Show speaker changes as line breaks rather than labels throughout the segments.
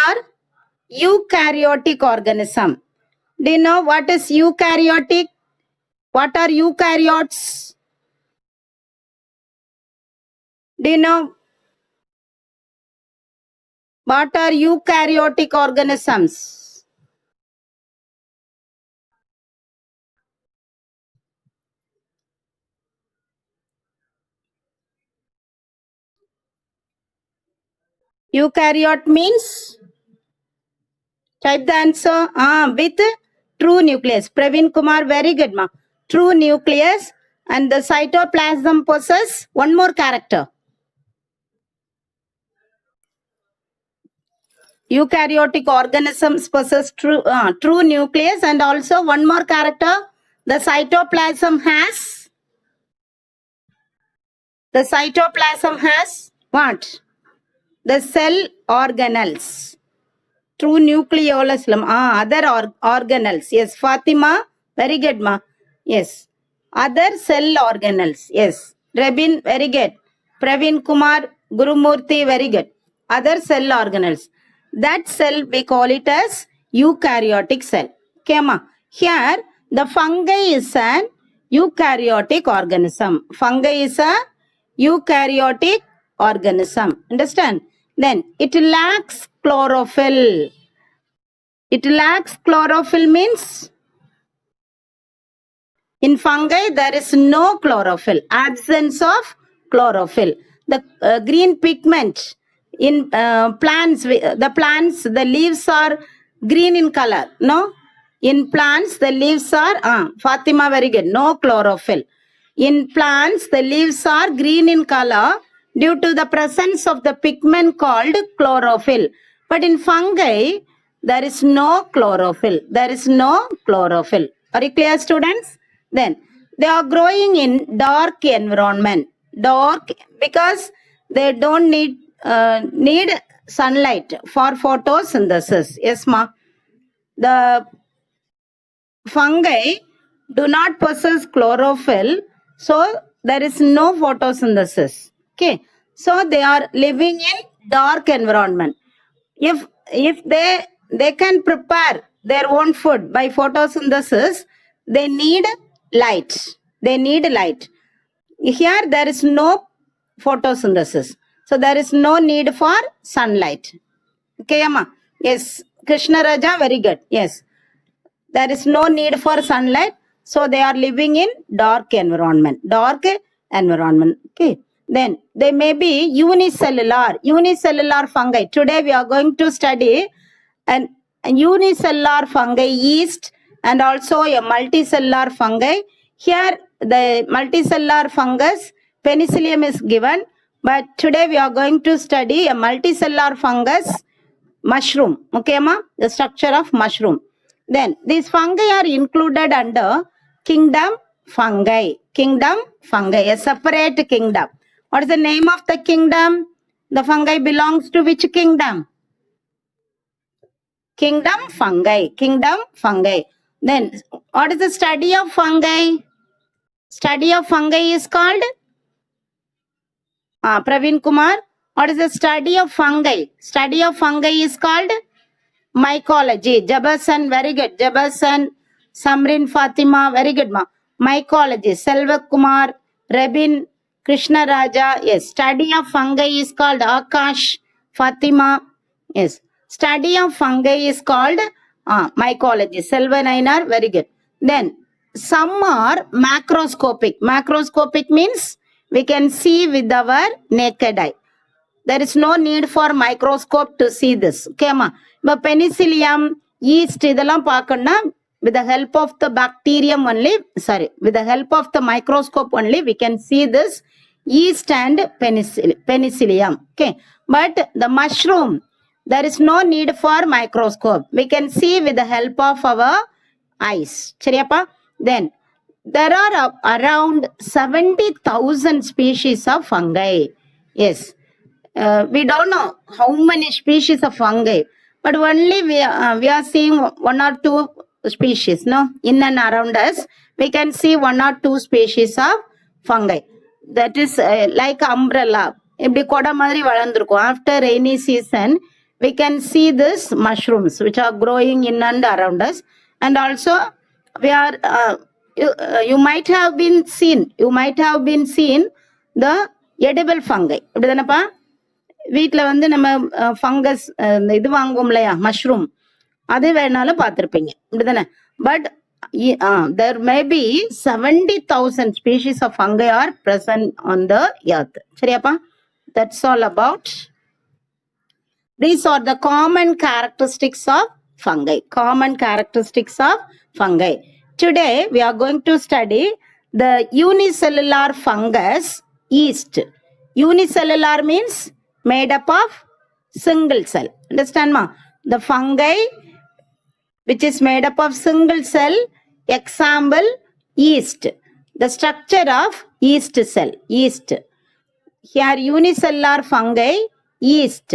are eukaryotic organism. Do you know what is eukaryotic? What are eukaryotes? Do you know what are eukaryotic organisms? Eukaryote means, type the answer. With true nucleus. Praveen Kumar, very good, ma. True nucleus, and the cytoplasm possess one more character. Eukaryotic organisms possess true nucleus, and also one more character. The cytoplasm has what? The cell organelles. True nucleolus. Other organelles. Yes, Fatima. Very good, ma. Yes. Other cell organelles. Yes. Rebin, very good. Praveen Kumar, Gurumurthy, very good. Other cell organelles. That cell, we call it as eukaryotic cell. Okay, ma. Here, the fungi is an eukaryotic organism. Fungi is a eukaryotic organism. Understand? Then, it lacks chlorophyll. It lacks chlorophyll means in fungi there is no chlorophyll, absence of chlorophyll. The green pigment in plants, the leaves are green in color. No, in plants the leaves are Fatima, very good. No chlorophyll. In plants the leaves are green in color due to the presence of the pigment called chlorophyll. But in fungi there is no chlorophyll. There is no chlorophyll. Are you clear, students? Then they are growing in dark environment. Dark because they don't need sunlight for photosynthesis. Yes, ma. The fungi do not possess chlorophyll, so there is no photosynthesis. Okay, so they are living in dark environment. If they can prepare their own food by photosynthesis, they need light. They need light. Here there is no photosynthesis, so there is no need for sunlight. Okay, Amma? Yes, Krishna Raja, very good. Yes, there is no need for sunlight, so they are living in dark environment. Dark environment. Okay. Then they may be unicellular fungi. Today we are going to study an unicellular fungi, yeast, and also a multicellular fungi. Here the multicellular fungus, penicillium is given, but today we are going to study a multicellular fungus, mushroom. Okay, ma? The structure of mushroom. Then these fungi are included under kingdom fungi. Kingdom fungi, a separate kingdom. What is the name of the kingdom? The fungi belongs to which kingdom? Kingdom fungi. Kingdom fungi. Then what is the study of fungi? Study of fungi is called Praveen Kumar. What is the study of fungi? Study of fungi is called mycology. Jabasan, very good. Jabasan, Samrin Fatima, very good, ma. Mycology. Selva Kumar, Rebin, Krishna Raja. Yes. Study of fungi is called Akash, Fatima. Yes. Study of fungi is called mycology. Selva Nainar, very good. Then some are macroscopic. Macroscopic means we can see with our naked eye. There is no need for microscope to see this. Okay, ma. But penicillium, yeast, இதெல்லாம் பார்க்கணும்னா with the help of the bacterium only, with the help of the microscope only, we can see this yeast and penicillium. Okay, but the mushroom, there is no need for microscope. We can see with the help of our eyes. சரியாப்பா? Then there are around 70,000 species of fungi. Yes. We don't know how many species of fungi, but only we are seeing one or two species, no, in and around us. We can see one or two species of fungi. That is like umbrella. இப்படி கொடை மாதிரி வளர்ந்துருக்கும். After rainy season, we can see this mushrooms which are growing in and around us, and also we are you might have been seen the edible fungi. அப்படிதானப்பா வீட்டில் வந்து நம்ம fungus இது வாங்குவோம் இல்லையா, mushroom, அது வேணாலும் பார்த்துருப்பீங்க இப்படிதானே. But there may be 70,000 species of fungi are present on the earth. சரியாப்பா? That's all about. These are the common characteristics of fungi. Common characteristics of fungi. Today we are going to study the unicellular fungus yeast. Unicellular means made up of single cell. Understand ma? The fungi which is made up of single cell. Example, yeast. The structure of yeast cell. Yeast. Here unicellular fungi, yeast.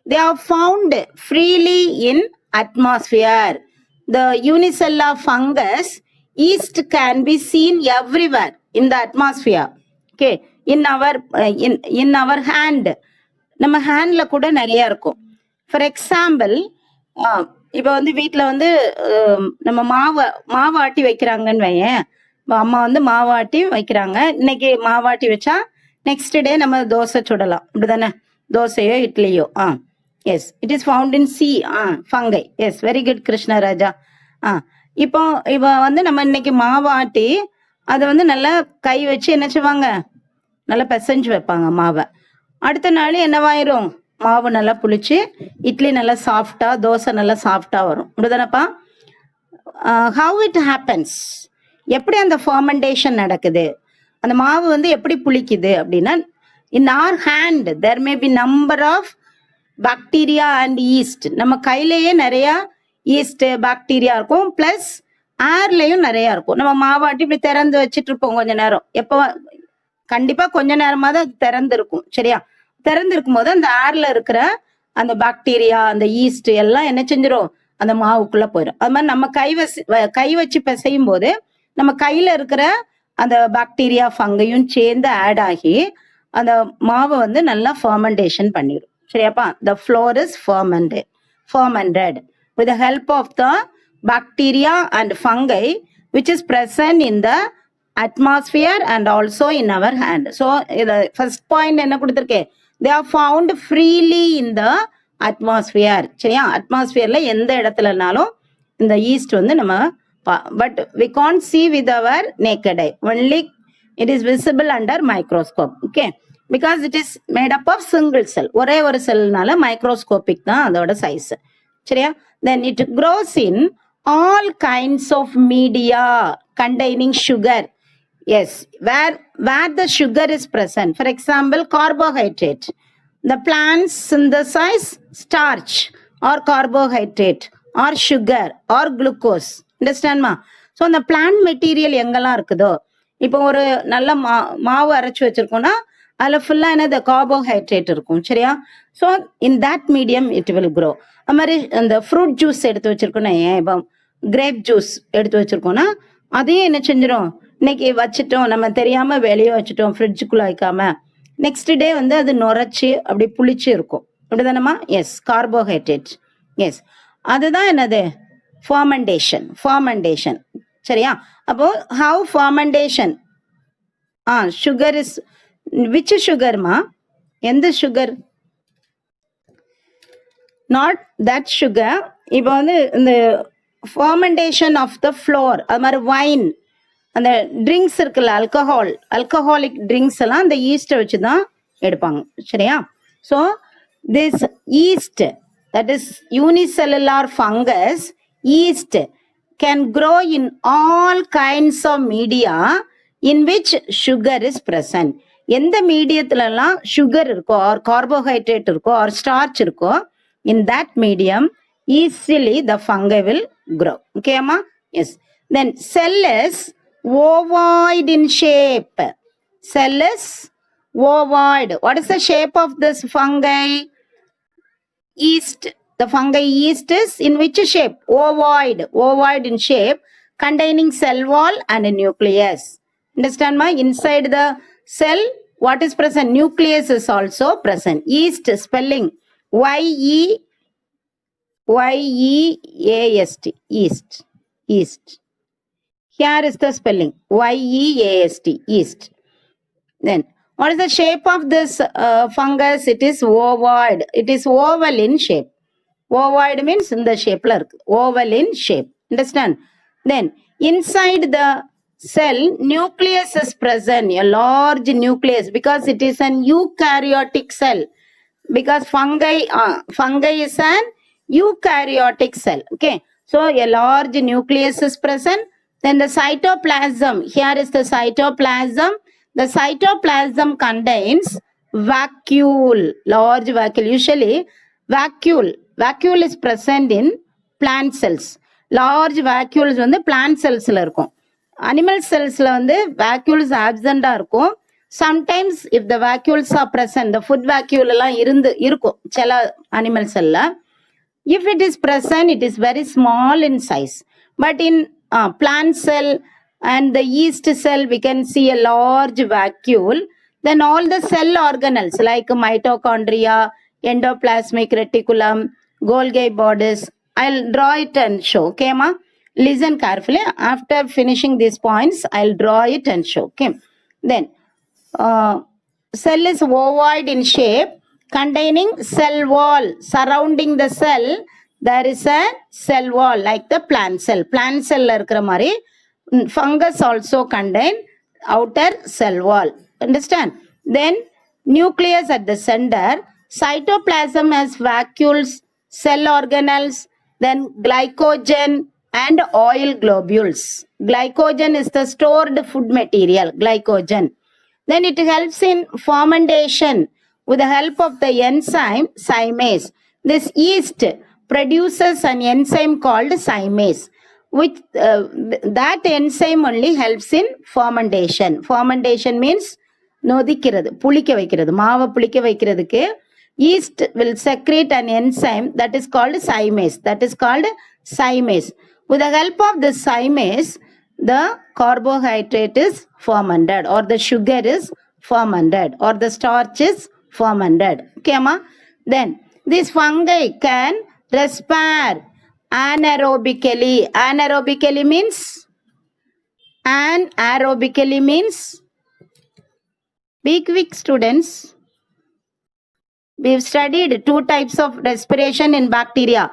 They are found freely in atmosphere. The unicellular fungus, yeast can be seen everywhere in the atmosphere. Okay, in our hand. நம்ம ஹேண்ட்ல கூட நிறைய இருக்கும். For example, இப்போ வந்து வீட்டில் வந்து நம்ம மாவு ஆட்டி வைக்கிறாங்கன்னு வையேன். அம்மா வந்து மாவாட்டி வைக்கிறாங்க. இன்னைக்கு மாவாட்டி வச்சா நெக்ஸ்ட் டே நம்ம தோசை சுடலாம், இப்படிதானே? தோசையோ இட்லியோ. Yes, it is found in சி. Fungi. Yes, very good Krishnaraja. இப்போ வந்து நம்ம இன்னைக்கு மாவாட்டி அதை வந்து நல்லா கை வச்சு என்ன செய்வாங்க, நல்லா பிசைஞ்சு வைப்பாங்க மாவை. அடுத்த நாள் என்னவாயிரும், மாவு நல்லா புளிச்சு இட்லி நல்லா சாஃப்டா, தோசை நல்லா சாஃப்டா வரும், இப்படிதானப்பா? ஹவு இட் ஹேப்பன்ஸ், எப்படி அந்த ஃபர்மெண்டேஷன் நடக்குது, அந்த மாவு வந்து எப்படி புளிக்குது அப்படின்னா, in our hand there may be number of bacteria and yeast. நம்ம கையிலேயே நிறைய ஈஸ்ட் பாக்டீரியா இருக்கும், பிளஸ் ஏர்லையும் நிறைய இருக்கும். நம்ம மாவாட்டி இப்படி திறந்து வச்சுட்டு இருப்போம் கொஞ்ச நேரம், எப்போ கண்டிப்பா கொஞ்ச நேரமாவது அது திறந்து இருக்கும். சரியா? திறந்து இருக்கும் போது அந்த ஏர்ல இருக்கிற அந்த பாக்டீரியா, அந்த ஈஸ்ட் எல்லாம் என்ன செஞ்சிடும், அந்த மாவுக்குள்ள போயிடும். அது மாதிரி நம்ம கை வச்சு பிசையும் போது நம்ம கையில இருக்கிற அந்த பாக்டீரியா ஃபங்கையும் சேர்ந்து ஆட் ஆகி அந்த மாவை வந்து நல்லா ஃபர்மெண்டேஷன் பண்ணிடும். சரியாப்பா? the flour is fermented with the help of the bacteria and fungi which is present in the atmosphere and also in our hand. So the first point என்ன கொடுத்திருக்கேன், they are found freely in the atmosphere. சரியா? அட்மாஸ்பியர்ல எந்த இடத்துலனாலும் இந்த east வந்து நம்ம but we can't see with our naked eye, only it is visible under microscope. Okay, because it is made up of single cell. ஒரே ஒரு செல்னால microscopic தான் அதோட size. சரியா? then it grows in all kinds of media containing sugar. Yes, where the sugar is present. For example, carbohydrate. The plants synthesize starch or carbohydrate or sugar or glucose. Understand ma? So அந்த plant material எங்கெல்லாம் இருக்குதோ, இப்போ ஒரு நல்ல மாவு அரைச்சு வச்சிருக்கோம்னா அதில் ஃபுல்லா என்னது, கார்போஹைட்ரேட் இருக்கும். சரியா? So in that medium it will grow. அது மாதிரி அந்த ஃப்ரூட் ஜூஸ் எடுத்து வச்சிருக்கோன்னா, ஏன் இப்போ கிரேப் ஜூஸ் எடுத்து வச்சிருக்கோம்னா அதையும் என்ன செஞ்சிடும், இன்னைக்கு வச்சுட்டோம், நம்ம தெரியாம வெளியே வச்சுட்டோம், ஃப்ரிட்ஜுக்குள்ள வைக்காம, நெக்ஸ்ட் டே வந்து அது நுரைச்சி அப்படி புளிச்சு இருக்கும், அப்படிதானம்மா? S, carbohydrate. எஸ், அதுதான் என்னது, ஃபர்மெண்டேஷன். சரியா? அப்போ how fermentation, sugar is which சுகர்மா, எந்த சுகர், நாட் தட் சுகர். இப்போ வந்து இந்த ஃபர்மெண்டேஷன் ஆஃப் த ஃப்ளோர், அது மாதிரி வைன், அந்த ட்ரிங்க்ஸ் இருக்குல்ல, அல்கஹாலிக் ட்ரிங்க்ஸ் எல்லாம் அந்த ஈஸ்ட்டை வச்சு தான் எடுப்பாங்க. சரியா? So this yeast, that is unicellular fungus yeast, can grow in all kinds of media in which sugar is present. எந்த மீடியத்துலலாம் சுகர் இருக்கோ, ஆர் கார்போஹைட்ரேட் இருக்கோ, ஆர் ஸ்டார்ச் இருக்கோ, in that medium easily the fungi will grow. ஓகேம்மா? Yes. Then cell is ovoid in shape. Cell is ovoid. What is the shape of this fungi? Yeast. The fungi yeast is in which shape? Ovoid in shape, containing cell wall and a nucleus. Understand ma? Inside the cell, what is present? Nucleus is also present. Yeast spelling Y-E-A-S-T. Y-E-A-S-T, yeast, yeast. Here is the spelling, Y-E-A-S-T, yeast. Then, what is the shape of this fungus? It is ovoid. It is oval in shape. Ovoid means in the shape, oval in shape. Understand? Then, inside the cell, nucleus is present, a large nucleus, because it is an eukaryotic cell. Because fungi is an eukaryotic cell. Okay, so a large nucleus is present. Then the cytoplasm, here is the cytoplasm. The cytoplasm contains vacuole, large vacuole. Usually vacuole is present in plant cells. Large vacuoles வந்து plant cellsல இருக்கும். Animal cellsல வந்து vacuoles absent இருக்கும். Sometimes if the vacuoles are present, the food vacuole எல்லாம் இருக்கும் சில animal cellல. If it is present, it is very small in size. But in plant cell and the yeast cell, we can see a large vacuole. Then all the cell organelles like mitochondria, endoplasmic reticulum, Golgi bodies, I'll draw it and show. Okay, ma? Listen carefully. After finishing these points, I'll draw it and show. Okay. Then, cell is ovoid in shape, containing cell wall. Surrounding the cell, there is a cell wall like the plant cell. Plant cell இருக்கிற மாதிரி fungus also contain outer cell wall. Understand? Then nucleus at the center, cytoplasm has vacuoles, cell organelles, then glycogen and oil globules. Glycogen is the stored food material, glycogen. Then it helps in fermentation with the help of the enzyme cymase. This yeast produces an enzyme called cymase, which that enzyme only helps in fermentation. Fermentation means நொதிக்கிறது, புளிக்க வைக்கிறது, மாவை புளிக்க வைக்கிறதுக்கு yeast will secrete an enzyme that is called cymase. That is called cymase. With the help of the cymase, the carbohydrate is fermented, or the sugar is fermented, or the starch is fermented. Okay, ma? Then this fungi can respire anaerobically. Anaerobically means be quick, students. We've studied two types of respiration in bacteria.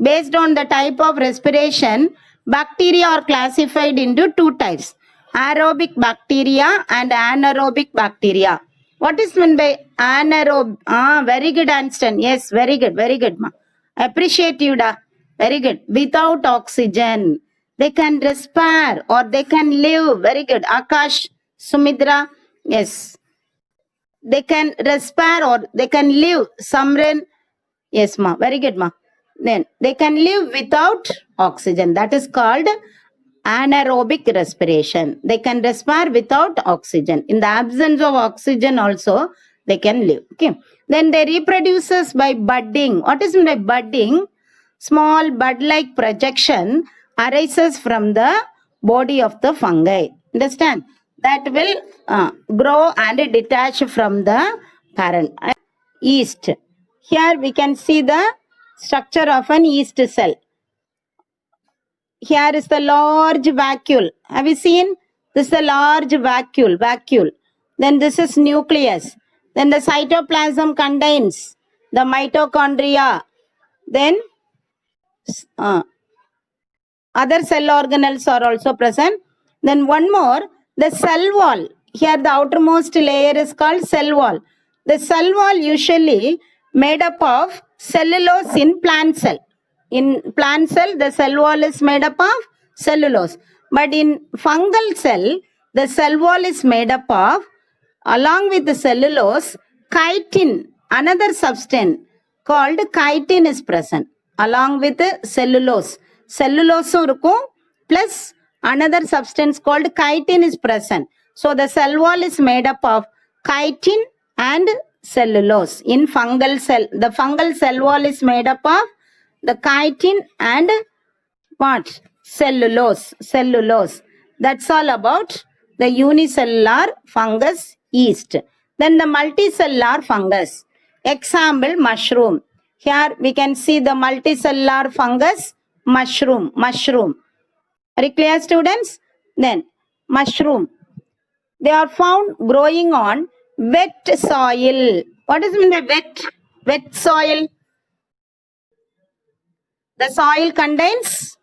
Based on the type of respiration, bacteria are classified into two types: aerobic bacteria and anaerobic bacteria. What is meant by anaerobic? Very good, Einstein. Yes, very good, ma. Appreciate you, da. Very good. Without oxygen, they can respire or they can live. Very good. Akash, Sumidra, yes. They can respire or they can live. Samran, yes, ma. Very good, ma. Then they can live without oxygen. That is called anaerobic respiration. They can respire without oxygen. In the absence of oxygen also, they can live. Okay. Then they reproduces by budding. What is meant by budding? Small bud-like projection arises from the body of the fungi. Understand? That will grow and detach from the parent. Yeast. Here we can see the structure of an yeast cell. Here is the large vacuole. Have you seen? This is a large vacuole. Then this is nucleus. Then the cytoplasm contains the mitochondria. Then other cell organelles are also present. Then one more, the cell wall. Here the outermost layer is called cell wall. The cell wall usually made up of cellulose in plant cell. In plant cell, the cell wall is made up of cellulose. But in fungal cell, the cell wall is made up of, along with the cellulose, chitin, another substance called chitin is present. Along with the cellulose. Cellulose plus another substance called chitin is present. So the cell wall is made up of chitin and cellulose. In fungal cell, the fungal cell wall is made up of the chitin and what? Cellulose. That's all about the unicellular fungus yeast. Then the multicellular fungus. Example, mushroom. Here we can see the multicellular fungus mushroom. Are you clear, students? Then mushroom. They are found growing on wet soil. What does it mean by wet soil? The soil contains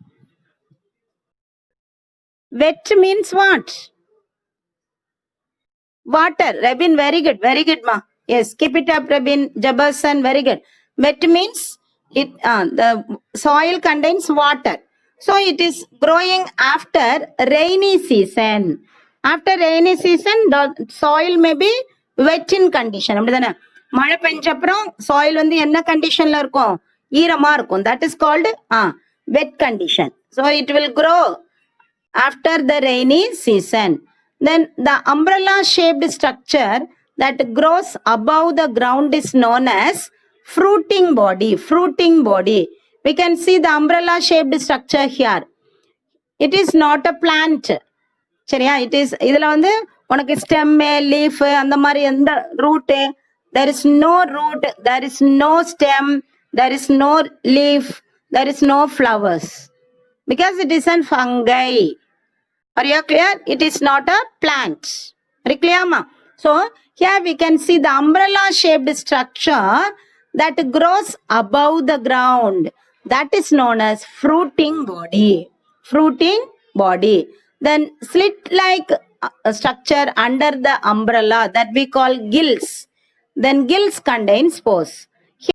wet means what? Water. Rabin, very good, ma. Yes, keep it up, Rabin. Jabasan, very good. Wet means the soil contains water. So it is growing after rainy season. After rainy season, the soil may be wet in condition. அப்படிதானே மழை பெஞ்ச அப்புறம் soil வந்து என்ன கண்டிஷன்ல இருக்கும் ஈரமா இருக்கும். That is called wet condition. So it will grow after the rainy season. Then the umbrella shaped structure that grows above the ground is known as fruiting body. We can see the umbrella shaped structure here. It is not a plant. சரியா? It is இதுல வந்து உனக்கு stem, leaf அந்த மாதிரி எந்த root, there is no root, there is no stem, there is no leaf, there is no flowers because it is a fungi. Are you clear? It is not a plant. Are you clear, ma? So here we can see the umbrella shaped structure that grows above the ground. That is known as fruiting body. Then slit like structure under the umbrella that we call gills. Then gills contain spores.